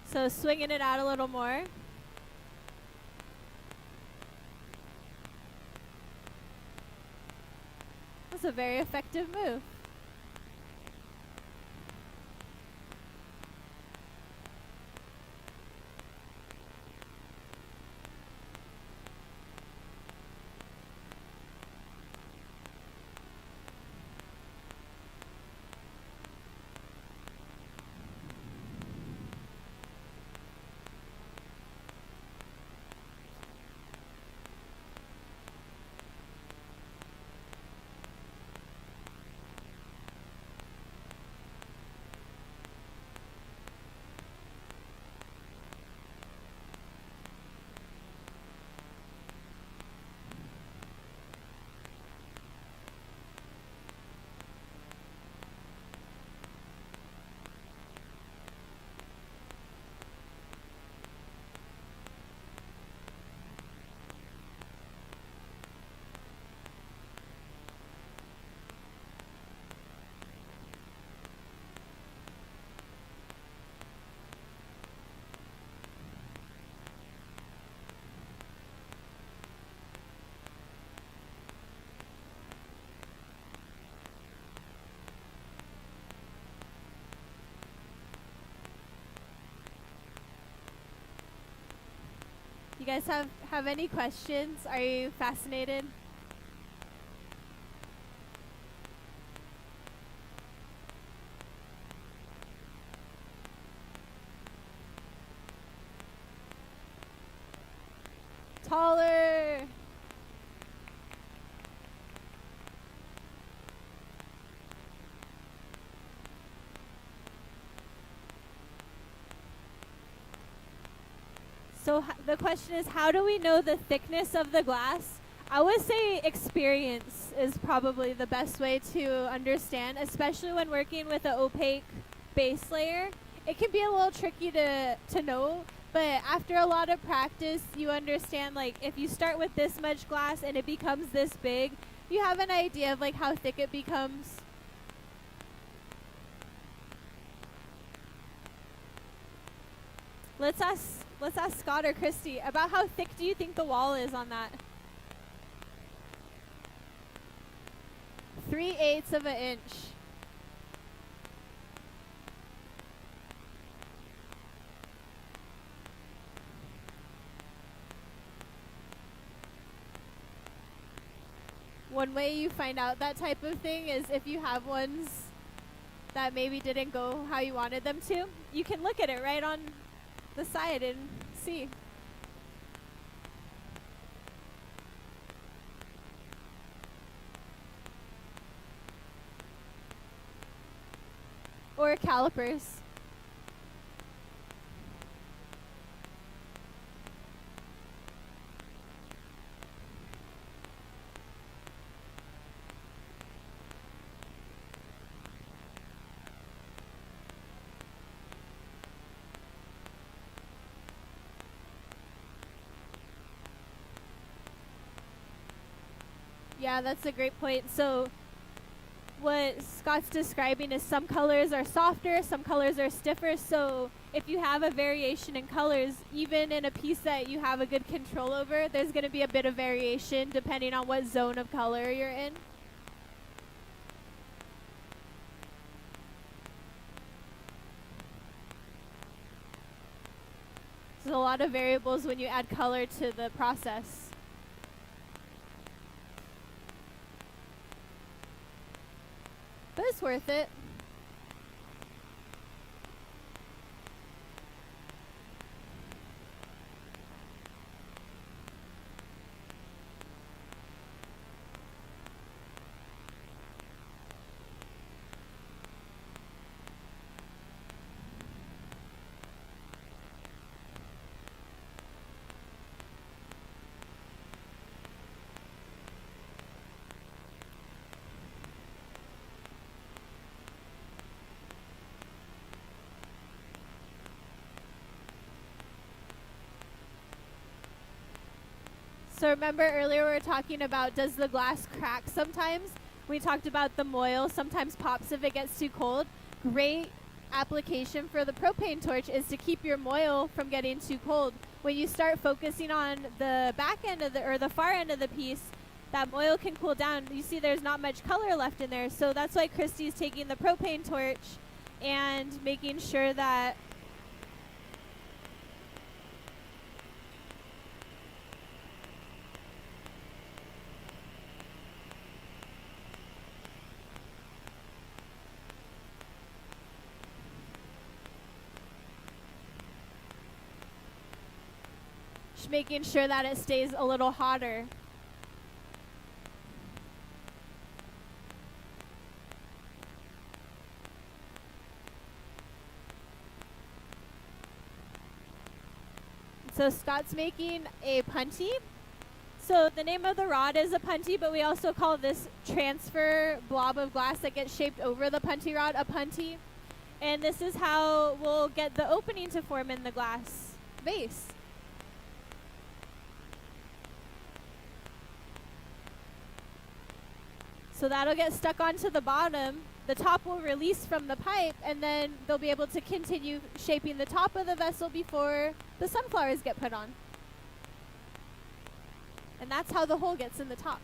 So swinging it out a little more. That's a very effective move. guys have any questions? Are you fascinated? Taller. So the question is, how do we know the thickness of the glass? I would say experience is probably the best way to understand, especially when working with an opaque base layer. It can be a little tricky to know, but after a lot of practice, you understand, like, if you start with this much glass and it becomes this big, you have an idea of like how thick it becomes. Let's ask Scott or Cristy about how thick do you think the wall is on that? 3/8 of an inch. One way you find out that type of thing is if you have ones that maybe didn't go how you wanted them to, you can look at it right on the side and see. Or calipers. Yeah, that's a great point. So what Scott's describing is some colors are softer, some colors are stiffer. So if you have a variation in colors, even in a piece that you have a good control over, there's going to be a bit of variation depending on what zone of color you're in. There's a lot of variables when you add color to the process. But it's worth it. So remember earlier we were talking about, does the glass crack sometimes? We talked about the moil sometimes pops if it gets too cold. Great application for the propane torch is to keep your moil from getting too cold. When you start focusing on the back end of the far end of the piece, that moil can cool down. You see there's not much color left in there. So that's why Cristy's taking the propane torch and making sure that it stays a little hotter. So Scott's making a punty. So the name of the rod is a punty, but we also call this transfer blob of glass that gets shaped over the punty rod a punty. And this is how we'll get the opening to form in the glass vase. So that'll get stuck onto the bottom. The top will release from the pipe, and then they'll be able to continue shaping the top of the vessel before the sunflowers get put on. And that's how the hole gets in the top.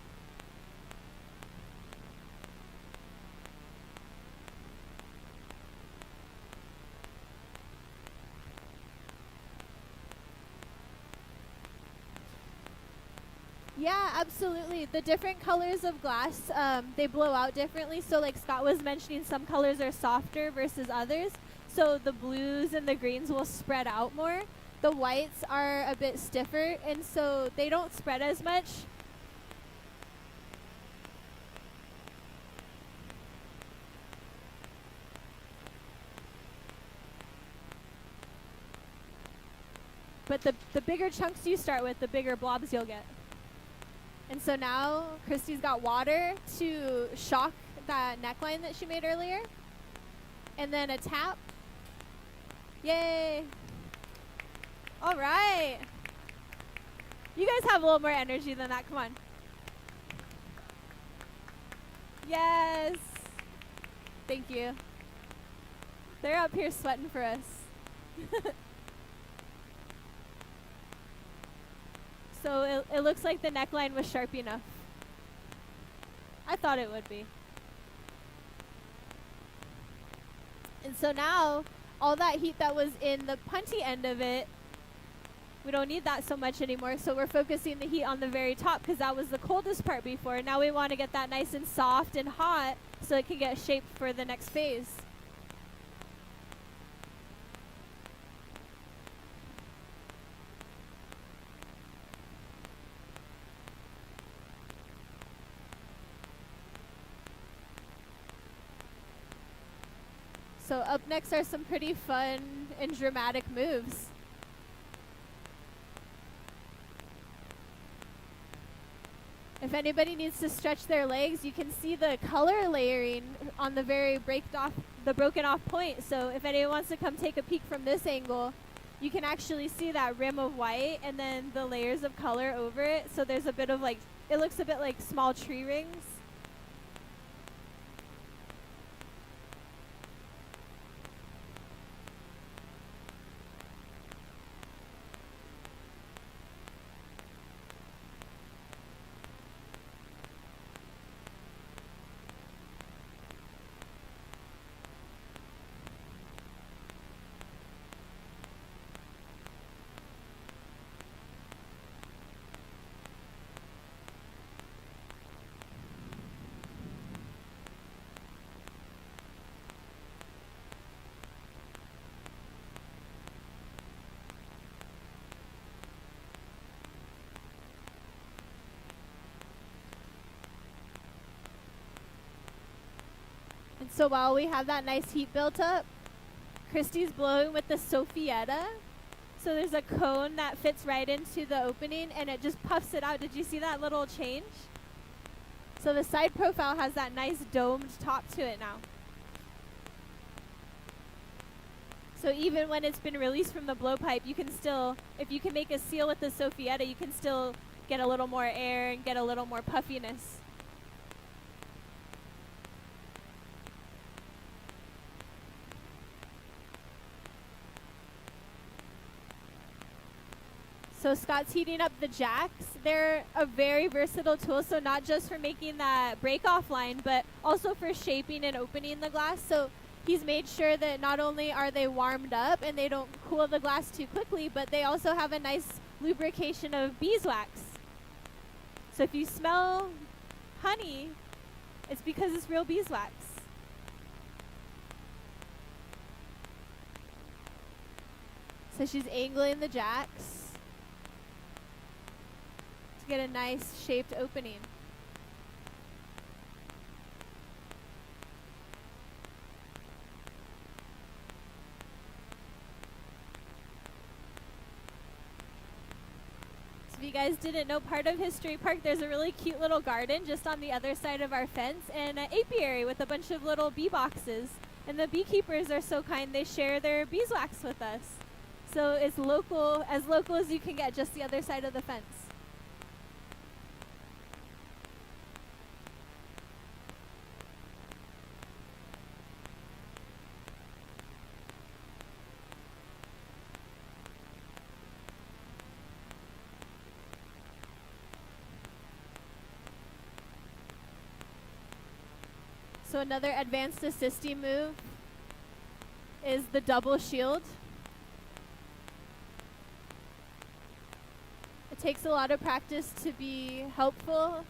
Yeah, absolutely. The different colors of glass, they blow out differently. So like Scott was mentioning, some colors are softer versus others. So the blues and the greens will spread out more. The whites are a bit stiffer, and so they don't spread as much. But the bigger chunks you start with, the bigger blobs you'll get. And so now Cristy's got water to shock that neckline that she made earlier. And then a tap. Yay. All right. You guys have a little more energy than that. Come on. Yes. Thank you. They're up here sweating for us. So it looks like the neckline was sharp enough. I thought it would be. And so now, all that heat that was in the punty end of it, we don't need that so much anymore. So we're focusing the heat on the very top because that was the coldest part before. Now we want to get that nice and soft and hot so it can get shaped for the next phase. So up next are some pretty fun and dramatic moves. If anybody needs to stretch their legs, you can see the color layering on the very broken off point. So if anyone wants to come take a peek from this angle, you can actually see that rim of white and then the layers of color over it. So there's a bit of like, it looks a bit like small tree rings. And so while we have that nice heat built up, Cristy's blowing with the Sophietta. So there's a cone that fits right into the opening and it just puffs it out. Did you see that little change? So the side profile has that nice domed top to it now. So even when it's been released from the blowpipe, you can still, if you can make a seal with the Sophietta, you can still get a little more air and get a little more puffiness. So Scott's heating up the jacks. They're a very versatile tool, so not just for making that break-off line, but also for shaping and opening the glass. So he's made sure that not only are they warmed up and they don't cool the glass too quickly, but they also have a nice lubrication of beeswax. So if you smell honey, it's because it's real beeswax. So she's angling the jacks to get a nice shaped opening. So if you guys didn't know, part of History Park, there's a really cute little garden just on the other side of our fence and an apiary with a bunch of little bee boxes. And the beekeepers are so kind, they share their beeswax with us. So it's local as you can get, just the other side of the fence. So another advanced assisting move is the double shield. takes a lot of practice to be helpful.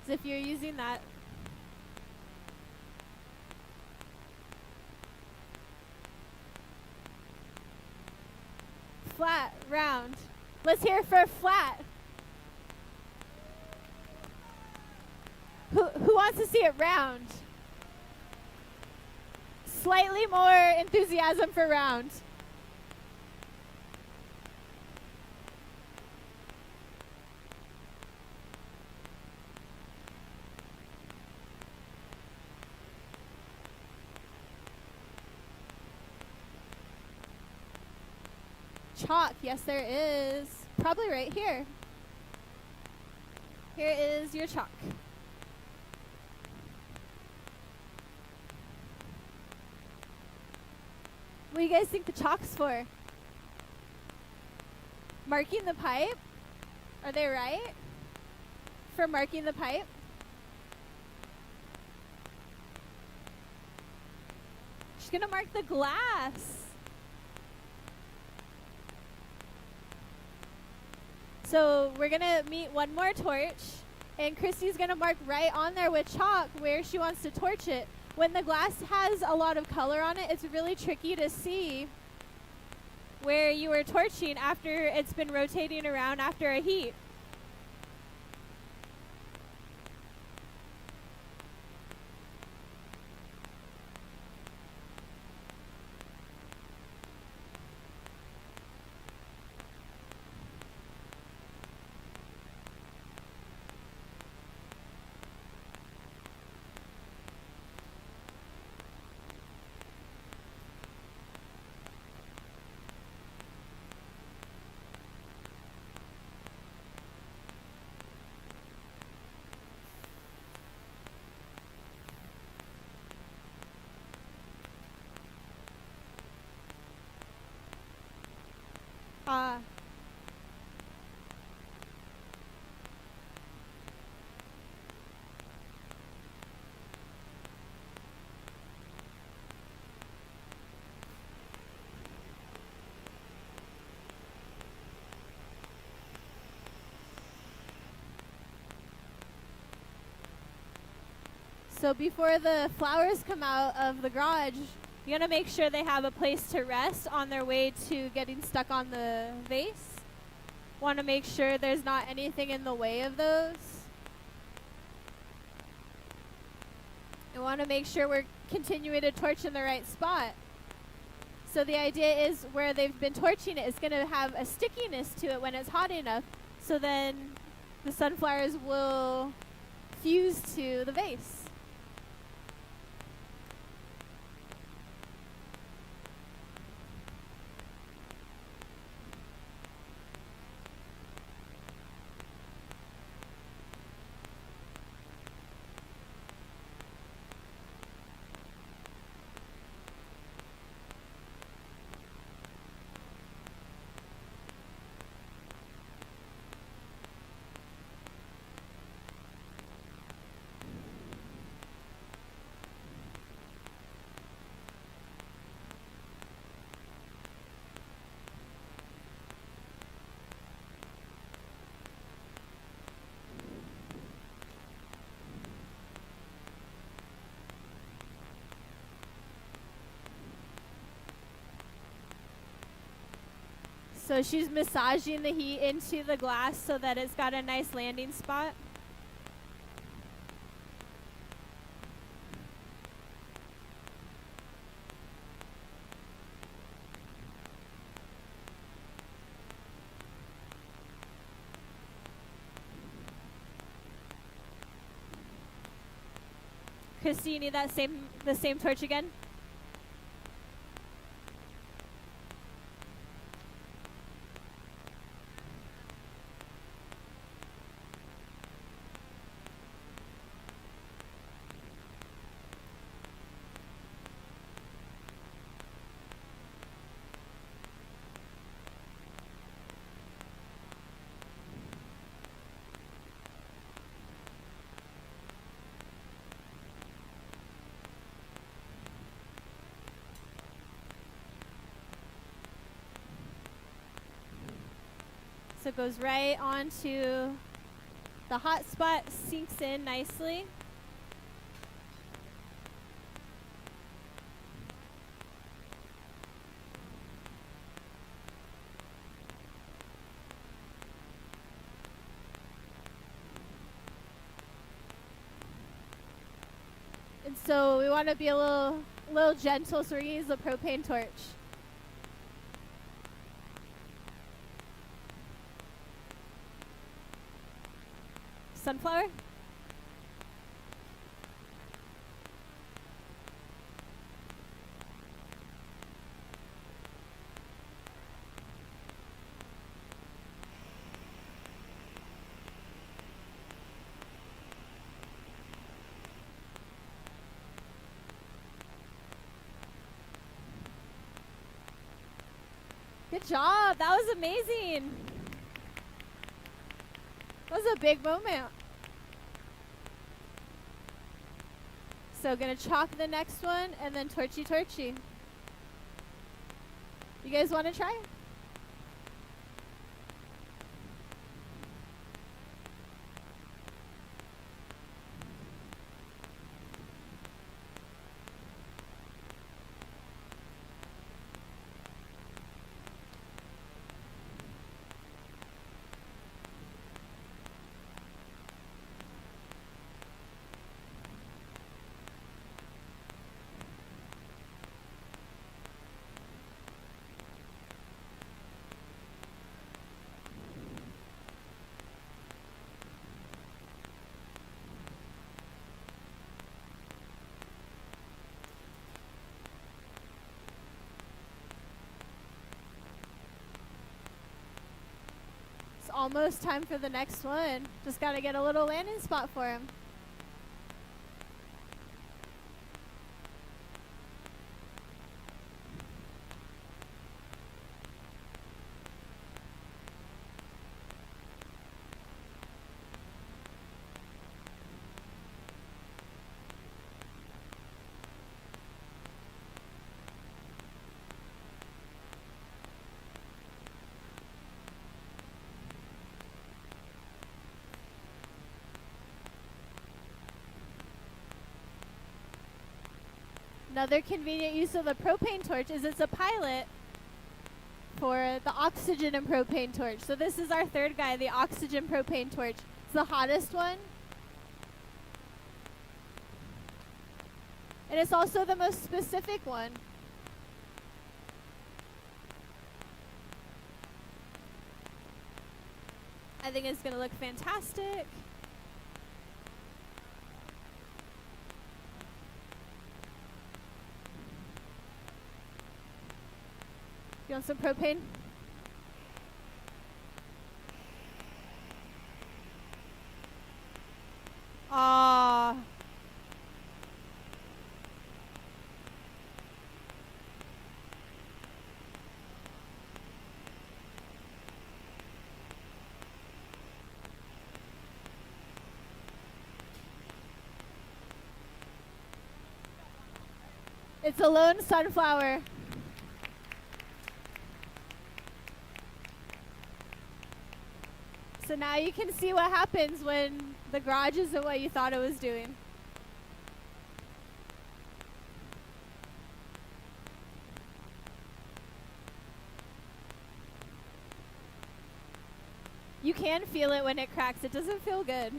So if you're using that flat, round. Let's hear it for flat. Who wants to see it round? Slightly more enthusiasm for round. Chalk, yes there is. Probably right here. Here is your chalk. What do you guys think the chalk's for? Marking the pipe? Are they right? For marking the pipe? She's gonna mark the glass. So we're gonna meet one more torch, and Cristy's gonna mark right on there with chalk where she wants to torch it. When the glass has a lot of color on it, it's really tricky to see where you were torching after it's been rotating around after a heat. So before the flowers come out of the garage, you're going to make sure they have a place to rest on their way to getting stuck on the vase. Want to make sure there's not anything in the way of those. And want to make sure we're continuing to torch in the right spot. So the idea is where they've been torching it is going to have a stickiness to it when it's hot enough. So then the sunflowers will fuse to the vase. So she's massaging the heat into the glass so that it's got a nice landing spot. Cristy, you need the same torch again? So it goes right onto the hot spot, sinks in nicely. And so we want to be a little gentle, so we're going to use the propane torch. Sunflower? Good job. That was amazing. That was a big moment. So gonna chalk the next one and then torchy torchy. You guys want to try? It's almost time for the next one. Just gotta get a little landing spot for him. Another convenient use of the propane torch is it's a pilot for the oxygen and propane torch. So this is our third guy, the oxygen propane torch. It's the hottest one. And it's also the most specific one. I think it's going to look fantastic. You want some propane? Ah. It's a lone sunflower. So now you can see what happens when the garage isn't what you thought it was doing. You can feel it when it cracks. It doesn't feel good.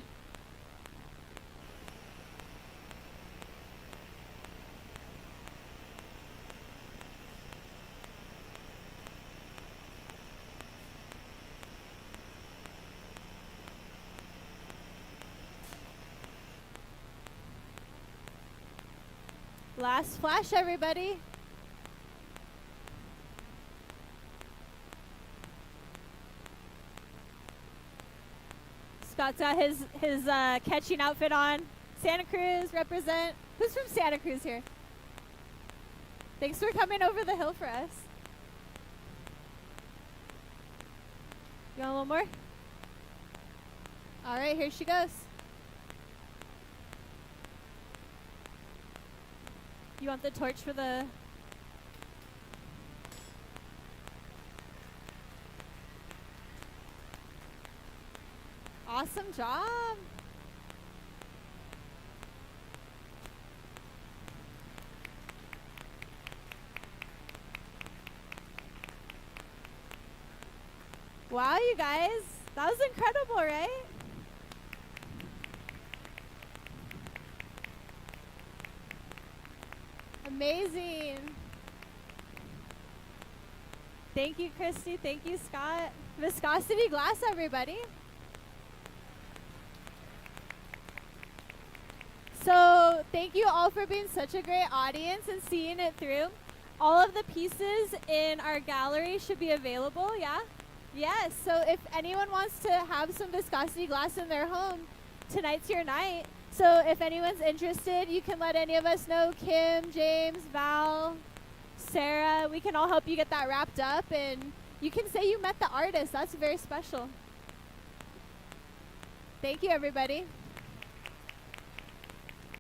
Last flash, everybody. Scott's got his catching outfit on. Santa Cruz, represent. Who's from Santa Cruz here? Thanks for coming over the hill for us. You want a little more? All right, here she goes. You want the torch for the... Awesome job. Wow, you guys. That was incredible, right? Amazing. Thank you, Cristy. Thank you, Scott. Viscosity Glass, everybody. So thank you all for being such a great audience and seeing it through. All of the pieces in our gallery should be available, yeah? Yes, so if anyone wants to have some viscosity glass in their home, tonight's your night. So if anyone's interested, you can let any of us know, Kim, James, Val, Sarah. We can all help you get that wrapped up, and you can say you met the artist. That's very special. Thank you, everybody.